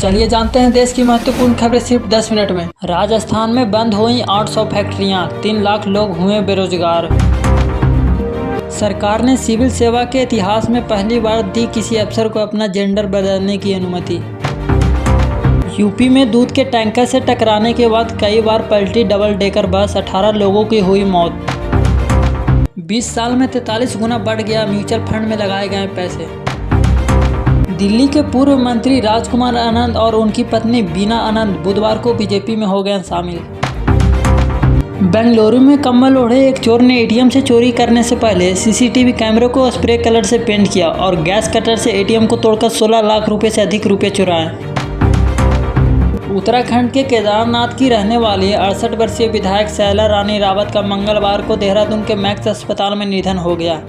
चलिए जानते हैं देश की महत्वपूर्ण खबरें सिर्फ 10 मिनट में। राजस्थान में बंद हुई 800 फैक्ट्रियां, 3 लाख लोग हुए बेरोजगार। सरकार ने सिविल सेवा के इतिहास में पहली बार दी किसी अफसर को अपना जेंडर बदलने की अनुमति। यूपी में दूध के टैंकर से टकराने के बाद कई बार पलटी डबल डेकर बस, 18 लोगों की हुई मौत। 20 साल में 43 गुना बढ़ गया म्यूचुअल फंड में लगाए गए पैसे। दिल्ली के पूर्व मंत्री राजकुमार आनंद और उनकी पत्नी बीना आनंद बुधवार को बीजेपी में हो गए शामिल। बेंगलुरु में कम्बल ओढ़े एक चोर ने एटीएम से चोरी करने से पहले सीसीटीवी कैमरे को स्प्रे कलर से पेंट किया और गैस कटर से एटीएम को तोड़कर 16 लाख रुपए से अधिक रुपए चुराए। उत्तराखंड के केदारनाथ की रहने वाली 68 वर्षीय विधायक शैला रानी रावत का मंगलवार को देहरादून के मैक्स अस्पताल में निधन हो गया।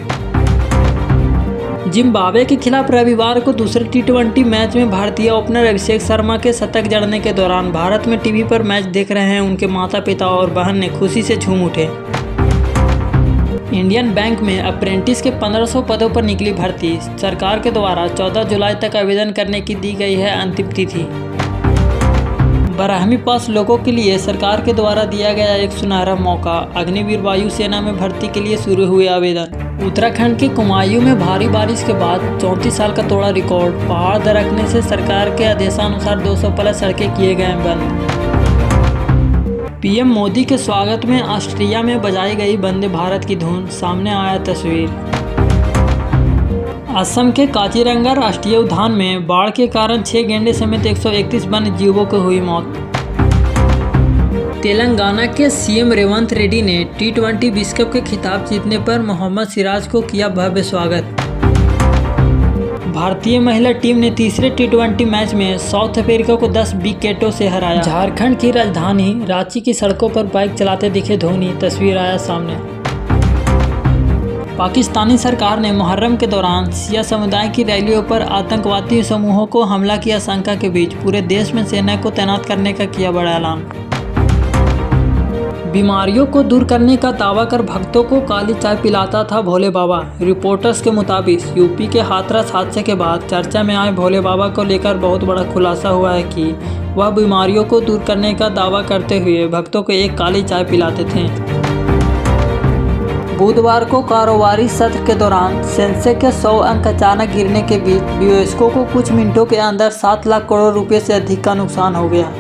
जिम्बाब्वे के खिलाफ रविवार को दूसरे टी20 मैच में भारतीय ओपनर अभिषेक शर्मा के शतक जड़ने के दौरान भारत में टीवी पर मैच देख रहे हैं उनके माता पिता और बहन ने खुशी से झूम उठे। इंडियन बैंक में अप्रेंटिस के 1500 पदों पर निकली भर्ती। सरकार के द्वारा 14 जुलाई तक आवेदन करने की दी गई है अंतिम तिथि। 12वीं पास लोगों के लिए सरकार के द्वारा दिया गया एक सुनहरा मौका। अग्निवीर वायु सेना में भर्ती के लिए शुरू हुए आवेदन। उत्तराखंड के कुमायूं में भारी बारिश के बाद 34 साल का तोड़ा रिकॉर्ड। पहाड़ दरकने से सरकार के आदेशानुसार 200+ सड़कें किए गए बंद। पीएम मोदी के स्वागत में ऑस्ट्रिया में बजाई गई वंदे भारत की धुन, सामने आया तस्वीर। असम के काजीरंगा राष्ट्रीय उद्यान में बाढ़ के कारण 6 गैंडे समेत 131 वन्य जीवों को हुई मौत। तेलंगाना के सीएम रेवंत रेड्डी ने टी20 विश्व कप के खिताब जीतने पर मोहम्मद सिराज को किया भव्य स्वागत। भारतीय महिला टीम ने तीसरे टी20 मैच में साउथ अफ्रीका को 10 विकेटों से हराया। झारखंड की राजधानी रांची की सड़कों पर बाइक चलाते दिखे धोनी, तस्वीर आया सामने। पाकिस्तानी सरकार ने मुहर्रम के दौरान शिया समुदाय की रैलियों पर आतंकवादी समूहों को हमला की आशंका के बीच पूरे देश में सेना को तैनात करने का किया बड़ा ऐलान। बीमारियों को दूर करने का दावा कर भक्तों को काली चाय पिलाता था भोले बाबा। रिपोर्टर्स के मुताबिक यूपी के हाथरस हादसे के बाद चर्चा में आए भोले बाबा को लेकर बहुत बड़ा खुलासा हुआ है कि वह बीमारियों को दूर करने का दावा करते हुए भक्तों को एक काली चाय पिलाते थे। बुधवार को कारोबारी सत्र के दौरान सेंसेक्स के 100 अंक अचानक गिरने के बीच निवेशकों को कुछ मिनटों के अंदर 7 लाख करोड़ रुपए से अधिक का नुकसान हो गया।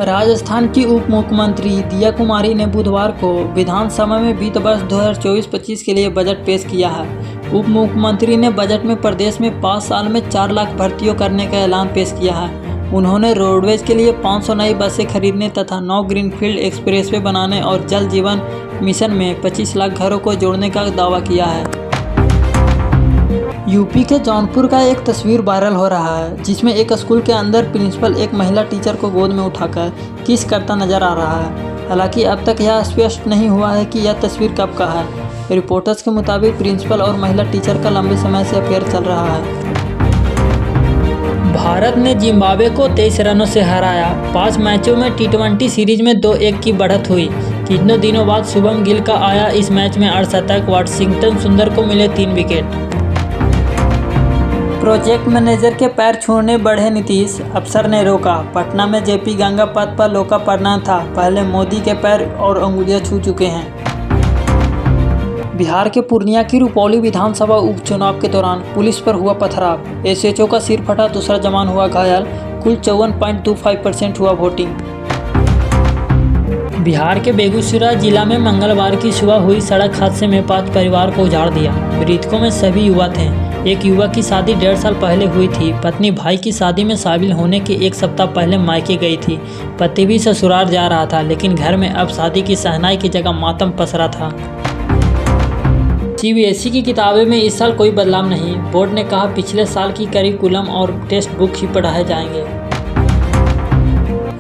राजस्थान की उप मुख्यमंत्री दिया कुमारी ने बुधवार को विधानसभा में वित्त वर्ष 2024-25 के लिए बजट पेश किया है। उप मुख्यमंत्री ने बजट में प्रदेश में 5 साल में 4 लाख भर्तियों करने का ऐलान पेश किया है। उन्होंने रोडवेज के लिए 500 नई बसें खरीदने तथा 9 ग्रीनफील्ड एक्सप्रेसवे बनाने और जल जीवन मिशन में 25 लाख घरों को जोड़ने का दावा किया है। यूपी के जौनपुर का एक तस्वीर वायरल हो रहा है जिसमें एक स्कूल के अंदर प्रिंसिपल एक महिला टीचर को गोद में उठाकर किस करता नजर आ रहा है। हालांकि अब तक यह स्पष्ट नहीं हुआ है कि यह तस्वीर कब का है। रिपोर्टर्स के मुताबिक प्रिंसिपल और महिला टीचर का लंबे समय से अफेयर चल रहा है। भारत ने जिम्बाब्वे को 23 रनों से हराया। 5 मैचों में टी20 सीरीज में 2-1 की बढ़त हुई। कितने दिनों बाद शुभम गिल का आया इस मैच में 68। वाशिंगटन सुंदर को मिले 3 विकेट। प्रोजेक्ट मैनेजर के पैर छूने बढ़े नीतीश, अफसर ने रोका। पटना में जेपी गंगा पथ पर लोकार्पण था। पहले मोदी के पैर और अंगुलियां छू चुके हैं। बिहार के पूर्णिया की रुपौली विधानसभा उपचुनाव के दौरान पुलिस पर हुआ पथराव। एसएचओ का सिर फटा, दूसरा जवान हुआ घायल। कुल 54.25% हुआ वोटिंग। बिहार के बेगूसराय जिला में मंगलवार की सुबह हुई सड़क हादसे में 5 परिवार को उजाड़ दिया। मृतकों में सभी युवा थे। एक युवक की शादी 1.5 साल पहले हुई थी। पत्नी भाई की शादी में शामिल होने के 1 सप्ताह पहले मायके गई थी। पति भी ससुराल जा रहा था, लेकिन घर में अब शादी की शहनाई की जगह मातम पसरा था। सीबीएसई की किताबें में इस साल कोई बदलाव नहीं। बोर्ड ने कहा पिछले साल की करिकुलम और टेक्स्ट बुक ही पढ़ाए जाएंगे।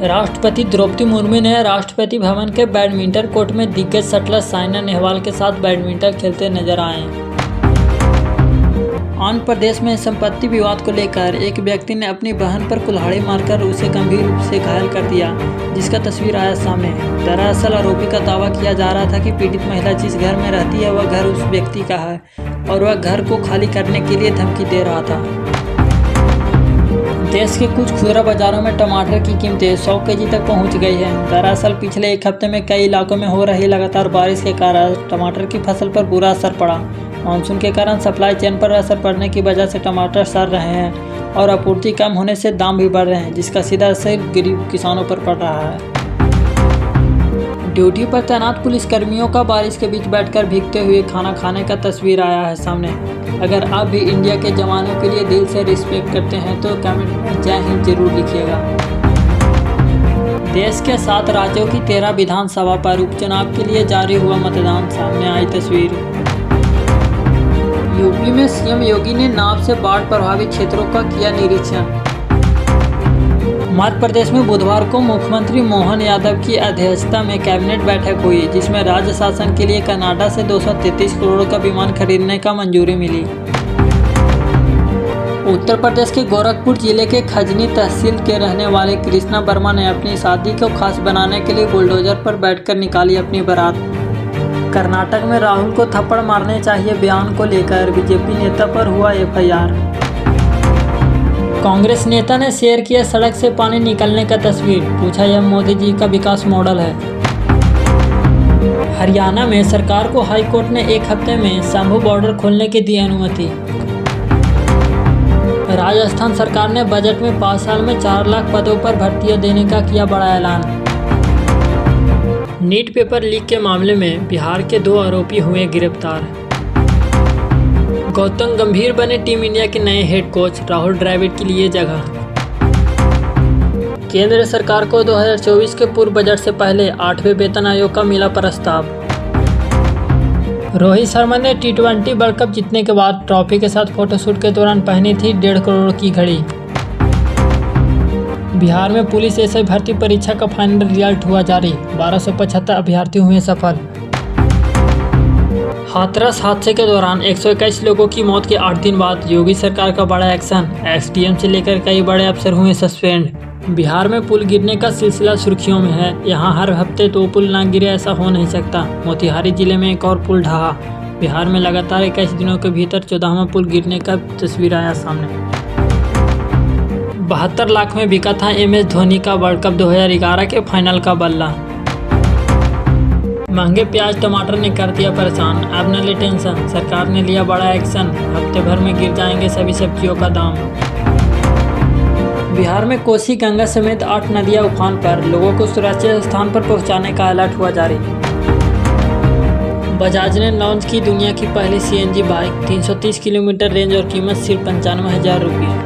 राष्ट्रपति द्रौपदी मुर्मू ने राष्ट्रपति भवन के बैडमिंटन कोर्ट में दिग्गज शटलर साइना नेहवाल के साथ बैडमिंटन खेलते नजर आए। आंध्र प्रदेश में संपत्ति विवाद को लेकर एक व्यक्ति ने अपनी बहन पर कुल्हाड़ी मारकर उसे गंभीर रूप से घायल कर दिया, जिसका तस्वीर आया सामने। दरअसल आरोपी का दावा किया जा रहा था कि पीड़ित महिला जिस घर में रहती है वह घर उस व्यक्ति का है और वह घर को खाली करने के लिए धमकी दे रहा था। देश के कुछ खुदरा बाजारों में टमाटर की कीमतें 100 केजी तक पहुंच गई है। दरअसल पिछले एक हफ्ते में कई इलाकों में हो रही लगातार बारिश के कारण टमाटर की फसल पर बुरा असर पड़ा। मानसून के कारण सप्लाई चेन पर असर पड़ने की वजह से टमाटर सड़ रहे हैं और आपूर्ति कम होने से दाम भी बढ़ रहे हैं, जिसका सीधा असर गरीब किसानों पर पड़ रहा है। ड्यूटी पर तैनात पुलिसकर्मियों का बारिश के बीच बैठकर भीगते हुए खाना खाने का तस्वीर आया है सामने। अगर आप भी इंडिया के जवानों के लिए दिल से रिस्पेक्ट करते हैं तो कमेंट में जय हिंद जरूर लिखिएगा। देश के 7 राज्यों की 13 विधानसभा पर उपचुनाव के लिए जारी हुआ मतदान, सामने आई तस्वीर। यूपी में सीएम योगी ने नाव से बाढ़ प्रभावित क्षेत्रों का किया निरीक्षण। मध्य प्रदेश में बुधवार को मुख्यमंत्री मोहन यादव की अध्यक्षता में कैबिनेट बैठक हुई, जिसमें राज्य शासन के लिए कनाडा से 233 करोड़ का विमान खरीदने का मंजूरी मिली। उत्तर प्रदेश के गोरखपुर जिले के खजनी तहसील के रहने वाले कृष्णा वर्मा ने अपनी शादी को खास बनाने के लिए बुलडोजर पर बैठकर निकाली अपनी बारात। कर्नाटक में राहुल को थप्पड़ मारने चाहिए बयान को लेकर बीजेपी नेता पर हुआ एफआईआर। कांग्रेस नेता ने शेयर किया सड़क से पानी निकलने का तस्वीर, पूछा यह मोदी जी का विकास मॉडल है। हरियाणा में सरकार को हाई कोर्ट ने एक हफ्ते में शंभू बॉर्डर खोलने की दी अनुमति। राजस्थान सरकार ने बजट में 5 साल में 4 लाख पदों पर भर्तियां देने का किया बड़ा ऐलान। नीट पेपर लीक के मामले में बिहार के 2 आरोपी हुए गिरफ्तार। गौतम गंभीर बने टीम इंडिया के नए हेड कोच, राहुल द्रविड़ के लिए जगह। केंद्र सरकार को 2024 के पूर्व बजट से पहले 8वें वेतन आयोग का मिला प्रस्ताव। रोहित शर्मा ने T20 वर्ल्ड कप जीतने के बाद ट्रॉफी के साथ फोटोशूट के दौरान पहनी थी 1.5 करोड़ की घड़ी। बिहार में पुलिस एसआई भर्ती परीक्षा का फाइनल रिजल्ट हुआ जारी, 1275 अभ्यर्थी हुए सफल। हाथरस हादसे के दौरान 121 लोगों की मौत के 8 दिन बाद योगी सरकार का बड़ा एक्शन, एसडीएम से लेकर कई बड़े अफसर हुए सस्पेंड। बिहार में पुल गिरने का सिलसिला सुर्खियों में है। यहां हर हफ्ते 2 पुल ना गिरे ऐसा हो नहीं सकता। मोतिहारी जिले में एक और पुल ढहा। बिहार में लगातार 21 दिनों के भीतर 14वां पुल गिरने का तस्वीर आया सामने। 72 लाख में बिका था MS धोनी का वर्ल्ड कप 2011 के फाइनल का बल्ला। महंगे प्याज टमाटर ने कर दिया परेशान, अब न ले टेंशन, सरकार ने लिया बड़ा एक्शन, हफ्ते भर में गिर जाएंगे सभी सब्जियों का दाम। बिहार में कोसी गंगा समेत 8 नदियां उफान पर, लोगों को सुरक्षित स्थान पर पहुंचाने का अलर्ट हुआ जारी। बजाज ने लॉन्च की दुनिया की पहली CNG बाइक, 330 किलोमीटर रेंज और कीमत सिर्फ 95,000 रुपये।